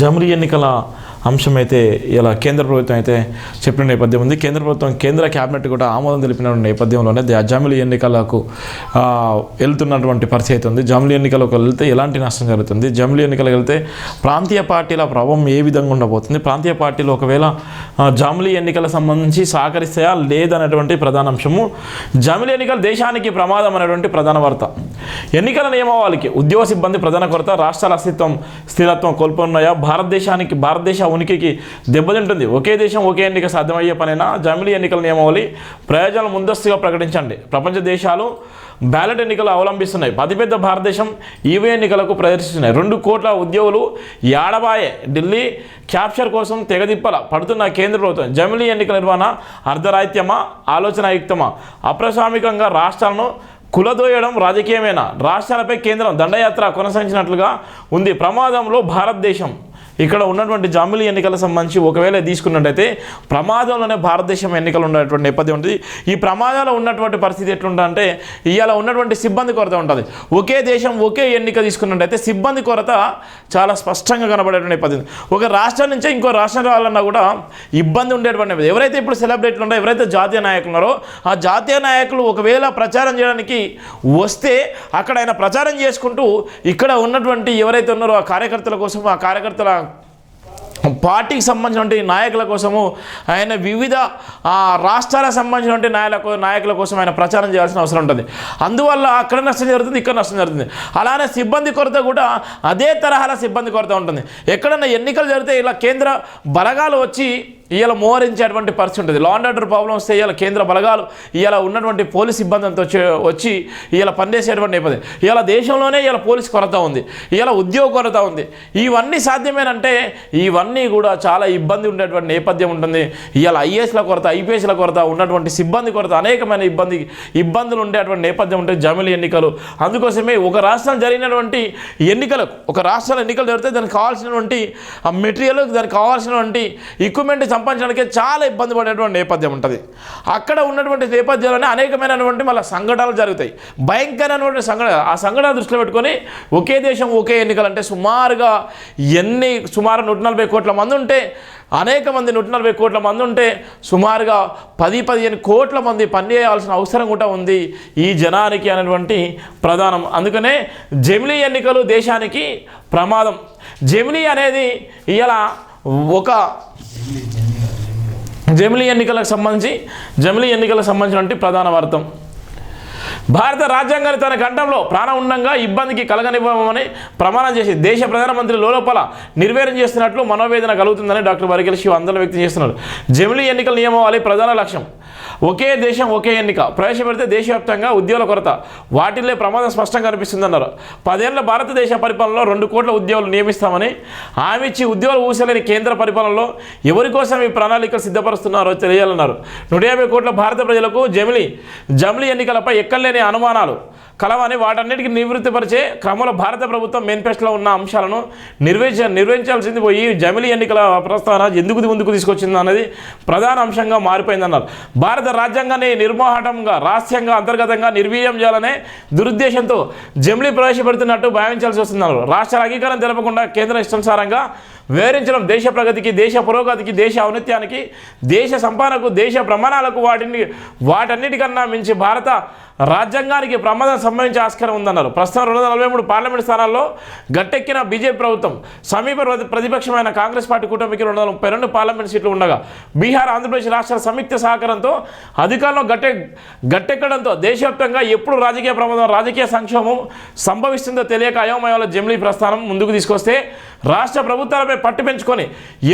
జమిలీ ఎన్నికల అంశం అయితే ఇలా కేంద్ర ప్రభుత్వం అయితే చెప్పిన నేపథ్యం ఉంది. కేంద్ర ప్రభుత్వం కేంద్ర క్యాబినెట్ కూడా ఆమోదం తెలిపిన నేపథ్యంలోనే జమిలీ ఎన్నికలకు వెళ్తున్నటువంటి పరిస్థితి ఉంది. జమిలీ ఎన్నికలకు వెళ్తే ఎలాంటి నష్టం జరుగుతుంది, జమిలీ ఎన్నికలకు వెళ్తే ప్రాంతీయ పార్టీల ప్రభావం ఏ విధంగా ఉండబోతుంది, ప్రాంతీయ పార్టీలు ఒకవేళ జమిలీ ఎన్నికలకు సంబంధించి సహకరిస్తాయా లేదనేటువంటి ప్రధాన అంశము. జమిలీ ఎన్నికలు దేశానికి ప్రమాదం అనేటువంటి ప్రధాన వార్త. ఎన్నికల నియమావళికి ఉద్యోగ సిబ్బంది ప్రధాన కొరత, రాష్ట్రాల అస్తిత్వం స్థిరత్వం కోల్పోతున్నాయా, భారతదేశ ఉనికికి దెబ్బతింటుంది. ఒకే దేశం ఒకే ఎన్నిక సాధ్యమయ్యే పనైనా జమిలీ ఎన్నికల నియమావళి ప్రయోజనాలు ముందస్తుగా ప్రకటించండి. ప్రపంచ దేశాలు బ్యాలెట్ ఎన్నికలు అవలంబిస్తున్నాయి. అతిపెద్ద భారతదేశం ఈవీ ఎన్నికలకు ప్రదర్శిస్తున్నాయి. 2 కోట్ల ఉద్యోగులు ఏడబాయే, ఢిల్లీ క్యాప్చర్ కోసం తెగదిప్పల పడుతున్న కేంద్ర ప్రభుత్వం. జమిలీ ఎన్నికల నిర్వహణ అర్ధరాహిత్యమా, ఆలోచనాయుక్తమా, అప్రస్వామికంగా రాష్ట్రాలను కులదోయడం రాజకీయమేనా, రాష్ట్రాలపై కేంద్రం దండయాత్ర కొనసాగించినట్లుగా ఉంది. ప్రమాదంలో భారతదేశం. ఇక్కడ ఉన్నటువంటి జమిలీ ఎన్నికలకు సంబంధించి ఒకవేళ తీసుకున్నట్టయితే ప్రమాదంలోనే భారతదేశం ఎన్నికలు ఉన్నటువంటి నేపథ్యం ఉంటుంది. ఈ ప్రమాదంలో ఉన్నటువంటి పరిస్థితి ఎట్లుంటుందంటే ఇవాళ ఉన్నటువంటి సిబ్బంది కొరత ఉంటుంది. ఒకే దేశం ఒకే ఎన్నిక తీసుకున్నట్టయితే సిబ్బంది కొరత చాలా స్పష్టంగా కనబడేటువంటి నేపథ్యం. ఒక రాష్ట్రం నుంచే ఇంకో రాష్ట్రం రావాలన్నా కూడా ఇబ్బంది ఉండేటువంటి నేపథ్యం. ఎవరైతే ఇప్పుడు సెలబ్రిటీలు ఉన్నారో, ఎవరైతే జాతీయ నాయకులు ఉన్నారో ఆ జాతీయ నాయకులు ఒకవేళ ప్రచారం చేయడానికి వస్తే అక్కడ ఆయన ప్రచారం చేసుకుంటూ ఇక్కడ ఉన్నటువంటి ఎవరైతే ఉన్నారో ఆ కార్యకర్తల కోసం, ఆ కార్యకర్తల పార్టీకి సంబంధించినటువంటి నాయకుల కోసము ఆయన వివిధ రాష్ట్రాలకు సంబంధించినటువంటి నాయకుల కోసం ఆయన ప్రచారం చేయాల్సిన అవసరం ఉంటుంది. అందువల్ల అక్కడ నష్టం జరుగుతుంది, ఇక్కడ నష్టం జరుగుతుంది. అలానే సిబ్బంది కొరత కూడా అదే తరహాల సిబ్బంది కొరత ఉంటుంది. ఎక్కడన్నా ఎన్నికలు జరిగితే ఇలా కేంద్ర బలగాలు వచ్చి ఇవాళ మోహరించేటువంటి పరిస్థితి ఉంటుంది. లా అండ్ ఆర్డర్ ప్రాబ్లమ్ వస్తే ఇవాళ కేంద్ర బలగాలు ఇవాళ ఉన్నటువంటి పోలీస్ సిబ్బందితో వచ్చి ఇవాళ పనిచేసేటువంటి నేపథ్యం. ఇవాళ దేశంలోనే ఇవాళ పోలీస్ కొరత ఉంది, ఇవాళ ఉద్యోగ కొరత ఉంది. ఇవన్నీ సాధ్యమేనంటే ఇవన్నీ కూడా చాలా ఇబ్బంది ఉండేటువంటి నేపథ్యం ఉంటుంది. ఇవాళ ఐఏఎస్ల కొరత, ఐపీఎస్ల కొరత, ఉన్నటువంటి సిబ్బంది కొరత, అనేకమైన ఇబ్బందులు ఉండేటువంటి నేపథ్యం ఉంటుంది జమిలీ ఎన్నికలు. అందుకోసమే ఒక రాష్ట్రం జరిగినటువంటి ఎన్నికలకు, ఒక రాష్ట్రాల ఎన్నికలు జరిగితే దానికి కావాల్సినటువంటి మెటీరియల్, దానికి కావాల్సినటువంటి ఎక్విప్మెంట్ సంపాదించడానికి చాలా ఇబ్బంది పడేటువంటి నేపథ్యం ఉంటుంది. అక్కడ ఉన్నటువంటి నేపథ్యంలోనే అనేకమైనటువంటి మళ్ళీ సంఘటనలు జరుగుతాయి, భయంకరమైనటువంటి సంఘటన. ఆ సంఘటన దృష్టిలో పెట్టుకొని ఒకే దేశం ఒకే ఎన్నికలు అంటే సుమారు 140 కోట్ల మంది ఉంటే, అనేక మంది 140 కోట్ల మంది ఉంటే సుమారుగా 10-15 కోట్ల మంది పనిచేయాల్సిన అవసరం కూడా ఉంది ఈ జనానికి అనేటువంటి ప్రధానం. అందుకనే జమిలీ ఎన్నికలు దేశానికి ప్రమాదం. జమిలీ అనేది ఇలా ఒక జమిలీ ఎన్నికలకు సంబంధించినటువంటి ప్రధాన వార్తం. భారత రాజ్యాంగాన్ని తన కంఠంలో ప్రాణం ఉండంగా ఇబ్బందికి కలగనివ్వమని ప్రమాణం చేసి దేశ ప్రధానమంత్రి లోపల నిర్వీర్యం చేస్తున్నట్లు మనోవేదన కలుగుతుందని డాక్టర్ వరిగెల శివ ఆందోళన వ్యక్తం చేస్తున్నారు. జమిలీ ఎన్నికల నియమావళి ప్రధాన లక్ష్యం ఒకే దేశం ఒకే ఎన్నిక ప్రవేశపెడితే దేశవ్యాప్తంగా ఉద్యోగుల కొరత, వాటిల్లే ప్రమాదం స్పష్టంగా కనిపిస్తుందన్నారు. 10 ఏళ్ల భారతదేశ పరిపాలనలో 2 కోట్ల ఉద్యోగులు నియమిస్తామని హామీ ఇచ్చి ఉద్యోగులు ఊసలేని కేంద్ర పరిపాలనలో ఎవరి కోసం ఈ ప్రణాళికలు సిద్ధపరుస్తున్నారో తెలియాలన్నారు. 150 కోట్ల భారత ప్రజలకు జమిలీ ఎన్నికలపై ఎక్కలేని అనుమానాలు కలవని వాటన్నిటికీ నివృత్తిపరిచే క్రమంలో భారత ప్రభుత్వం మేనిఫెస్టోలో ఉన్న అంశాలను నిర్వహించాల్సింది పోయి జమిలీ ఎన్నికల ప్రస్తావన ఎందుకు ముందుకు తీసుకొచ్చింది అన్నది ప్రధాన అంశంగా మారిపోయిందన్నారు. భారత రాజ్యాంగాన్ని నిర్మోహటంగా, రహస్యంగా, అంతర్గతంగా నిర్వీర్యం చేయాలనే దురుద్దేశంతో జమిలీ ప్రవేశపెడుతున్నట్టు భావించాల్సి వస్తుందన్నారు. రాష్ట్రాల అంగీకారం తెలపకుండా కేంద్ర ఇష్టానుసారంగా వివరించడం దేశ ప్రగతికి, దేశ పురోగతికి, దేశ ఔన్నత్యానికి, దేశ సంపాదనకు, దేశ ప్రమాణాలకు వాటన్నిటికన్నా మించి భారత రాజ్యాంగానికి ప్రమాదం సంభవించే ఆస్కారం ఉందన్నారు. ప్రస్తుతం 243 పార్లమెంట్ స్థానాల్లో గట్టెక్కిన బీజేపీ ప్రభుత్వం సమీప ప్రతిపక్షమైన కాంగ్రెస్ పార్టీ కూటమికి 232 పార్లమెంట్ సీట్లు ఉండగా బీహార్, ఆంధ్రప్రదేశ్ రాష్ట్రాల సంయుక్త సహకారంతో అధికారంలో గట్టెక్కడంతో దేశవ్యాప్తంగా ఎప్పుడు రాజకీయ ప్రమాదం, రాజకీయ సంక్షోభం సంభవిస్తుందో తెలియక అయోమయంలో జమిలీ ప్రస్థానం ముందుకు తీసుకొస్తే రాష్ట్ర ప్రభుత్వాలపై పట్టు పెంచుకొని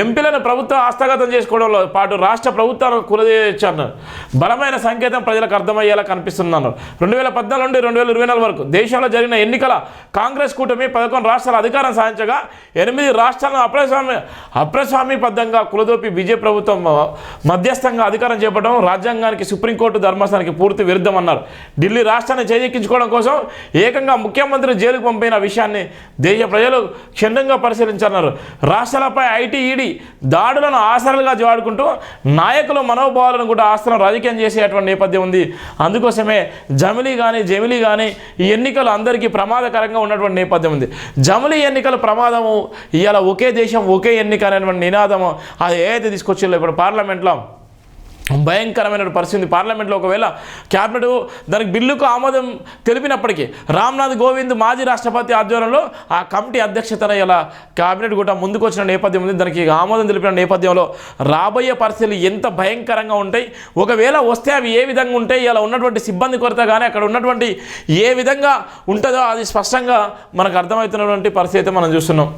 ఎంపీలను ప్రభుత్వం హస్తగతం చేసుకోవడంలో పాటు రాష్ట్ర ప్రభుత్వాలను కులదేశారు బలమైన సంకేతం ప్రజలకు అర్థమయ్యేలా కనిపిస్తున్నారు. 2014 నుండి 2024 వరకు దేశంలో జరిగిన ఎన్నికల కాంగ్రెస్ కూటమి 11 రాష్ట్రాల అధికారం సాధించగా 8 రాష్ట్రాలను అప్రస్వామ్యబద్ధంగా కులదోపి బీజేపీ ప్రభుత్వం మధ్యస్థంగా అధికారం చేపట్టడం రాజ్యాంగానికి, సుప్రీంకోర్టు ధర్మాసనానికి పూర్తి విరుద్ధమన్నారు. ఢిల్లీ రాష్ట్రాన్ని చేజెక్కించుకోవడం కోసం ఏకంగా ముఖ్యమంత్రి జైలుకు పంపిన విషయాన్ని దేశ ప్రజలు క్షుణ్ణంగా పరిశీలించారన్నారు. రాష్ట్రాలపై ఐటీ దాడులను ఆసరాలుగా వాడుకుంటూ నాయకుల మనోభావాలను కూడా ఆస్తులను రాజకీయం చేసేటువంటి నేపథ్యం ఉంది. అందుకోసమే జమిలీ కానీ ఈ ఎన్నికలు అందరికీ ప్రమాదకరంగా ఉన్నటువంటి నేపథ్యం ఉంది. జమిలీ ఎన్నికల ప్రమాదము ఇవాళ ఒకే దేశం ఒకే ఎన్నిక అనేటువంటి నినాదము అది ఏదైతే తీసుకొచ్చిందో ఇప్పుడు పార్లమెంట్లో భయంకరమైన పరిస్థితి. పార్లమెంట్లో ఒకవేళ క్యాబినెట్ దానికి బిల్లుకు ఆమోదం తెలిపినప్పటికీ రామ్నాథ్ కోవింద్ మాజీ రాష్ట్రపతి ఆధ్వర్యంలో ఆ కమిటీ అధ్యక్షతన ఇలా క్యాబినెట్ కూడా ముందుకు వచ్చిన నేపథ్యం ఉంది. దానికి ఆమోదం తెలిపిన నేపథ్యంలో రాబోయే పరిస్థితులు ఎంత భయంకరంగా ఉంటాయి, ఒకవేళ వస్తే అవి ఏ విధంగా ఉంటాయి, ఇలా ఉన్నటువంటి సిబ్బంది కొరత కానీ అక్కడ ఉన్నటువంటి ఏ విధంగా ఉంటుందో అది స్పష్టంగా మనకు అర్థమవుతున్నటువంటి పరిస్థితి మనం చూస్తున్నాం.